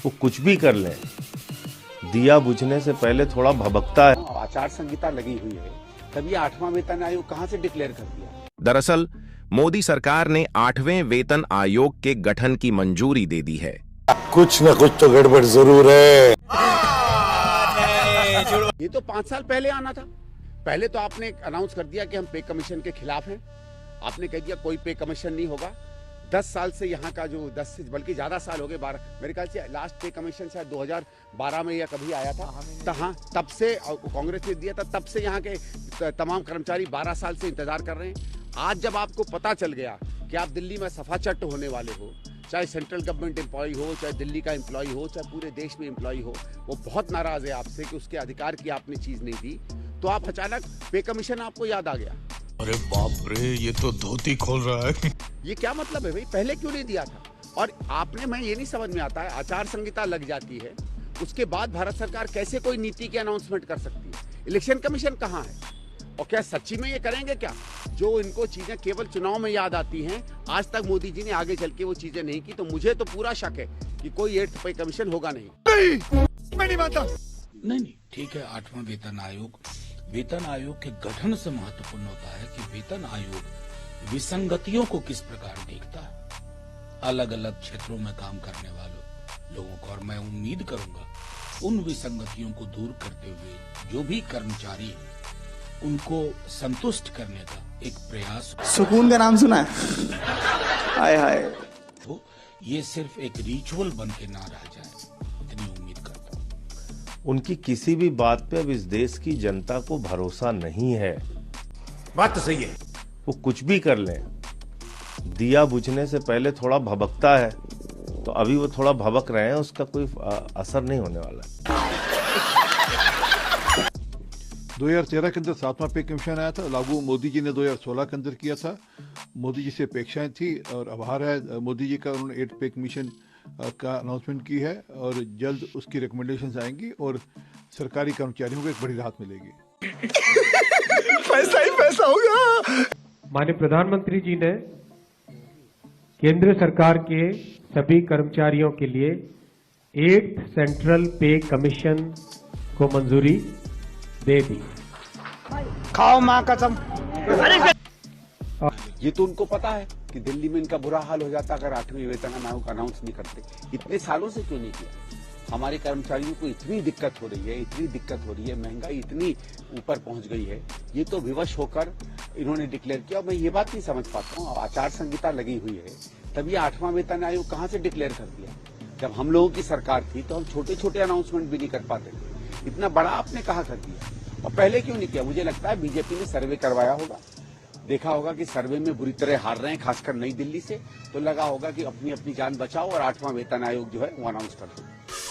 वो कुछ भी कर लें, दिया बुझने से पहले थोड़ा भभकता है। आचार संहिता लगी हुई है, तब ये 8वां वेतन आयोग कहां से डिक्लेयर कर दिया? दरअसल मोदी सरकार ने 8वें वेतन आयोग के गठन की मंजूरी दे दी है। कुछ न कुछ तो गड़बड़ जरूर है। ये तो 5 साल पहले आना था। पहले तो आपने अनाउंस कर दिया कि हम पे कमीशन के खिलाफ हैं। आपने कह दिया कोई पे कमीशन नहीं होगा। 10 साल से यहाँ का जो 10 से बल्कि ज्यादा साल हो गए, 12 मेरे ख्याल से लास्ट पे कमीशन शायद 2012 में या कभी आया था। हाँ, तब से कांग्रेस ने दिया था, तब से यहाँ के तमाम कर्मचारी 12 साल से इंतजार कर रहे हैं। आज जब आपको पता चल गया कि आप दिल्ली में सफाचट होने वाले हो, चाहे सेंट्रल गवर्नमेंट एम्प्लॉय हो, चाहे दिल्ली का एम्प्लॉय हो, चाहे पूरे देश में एम्प्लॉय हो, वो बहुत नाराज है आपसे कि उसके अधिकार की आपने चीज नहीं दी, तो आप अचानक पे कमीशन आपको याद आ गया। अरे बाप रे, ये तो धोती खोल रहा है। ये क्या मतलब है भाई, पहले क्यों नहीं दिया था? और आपने, मैं ये नहीं समझ में आता है, आचार संहिता लग जाती है, उसके बाद भारत सरकार कैसे कोई नीति की अनाउंसमेंट कर सकती है? इलेक्शन कमीशन कहाँ है? और क्या सच्ची में ये करेंगे क्या? जो इनको चीजें केवल चुनाव में याद आती हैं, आज तक मोदी जी ने आगे चल के वो चीजें नहीं की, तो मुझे तो पूरा शक है कि कोई 8th पे कमीशन होगा नहीं। मैं नहीं मानता। नहीं, ठीक है। 8वां वेतन आयोग के गठन से महत्वपूर्ण होता है कि वेतन आयोग विसंगतियों को किस प्रकार देखता है अलग अलग क्षेत्रों में काम करने वालों लोगों को, और मैं उम्मीद करूंगा उन विसंगतियों को दूर करते हुए जो भी कर्मचारी हैं, उनको संतुष्ट करने का एक प्रयास। सुकून का नाम सुना है? हाय हाय। तो ये सिर्फ एक रिचुअल बन के ना रह जाए, इतनी उम्मीद करता हूँ। उनकी किसी भी बात पे अब इस देश की जनता को भरोसा नहीं है। बात तो सही है। वो कुछ भी कर लें, दिया बुझने से पहले थोड़ा भभकता है, तो अभी वो थोड़ा भभक रहे हैं, उसका कोई असर नहीं होने वाला है। 2013 के अंदर 7वां पे कमीशन आया था, लागू मोदी जी ने 2016 के अंदर किया था। मोदी जी से अपेक्षाएं थी और आभार है मोदी जी का, उन्होंने 8 पे कमीशन का अनाउंसमेंट की है और जल्द उसकी रिकमेंडेशंस आएंगी और सरकारी कर्मचारियों को एक बड़ी राहत मिलेगी। पैसा ही पैसा होगा। माननीय प्रधानमंत्री जी ने केंद्र सरकार के सभी कर्मचारियों के लिए 8th सेंट्रल पे कमीशन को मंजूरी दे दी। खाओ माँ कसम। ये तो उनको पता है कि दिल्ली में इनका बुरा हाल हो जाता अगर 8वें वेतन आयोग अनाउंस नहीं करते। इतने सालों से क्यों नहीं किया? हमारे कर्मचारियों को इतनी दिक्कत हो रही है, महंगाई इतनी ऊपर पहुंच गई है, ये तो विवश होकर इन्होंने डिक्लेयर किया। मैं ये बात नहीं समझ पाता हूँ, आचार संहिता लगी हुई है, तब ये 8वां वेतन आयोग कहां से डिक्लेयर कर दिया? जब हम लोगों की सरकार थी तो हम छोटे छोटे अनाउंसमेंट भी नहीं कर पाते थे, इतना बड़ा आपने कहा कर दिया। और पहले क्यों नहीं किया? मुझे लगता है बीजेपी ने सर्वे करवाया होगा, देखा होगा कि सर्वे में बुरी तरह हार रहे हैं, खासकर नई दिल्ली से, तो लगा होगा कि अपनी अपनी जान बचाओ और 8वां वेतन आयोग जो है वो अनाउंस कर दो।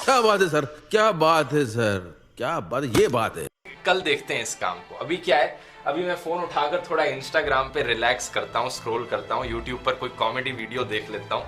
क्या बात है सर, क्या बात है सर, क्या बात है, ये बात है। कल देखते हैं इस काम को। अभी क्या है, अभी मैं फोन उठाकर थोड़ा इंस्टाग्राम पे रिलैक्स करता हूँ, स्क्रॉल करता हूँ, यूट्यूब पर कोई कॉमेडी वीडियो देख लेता हूँ।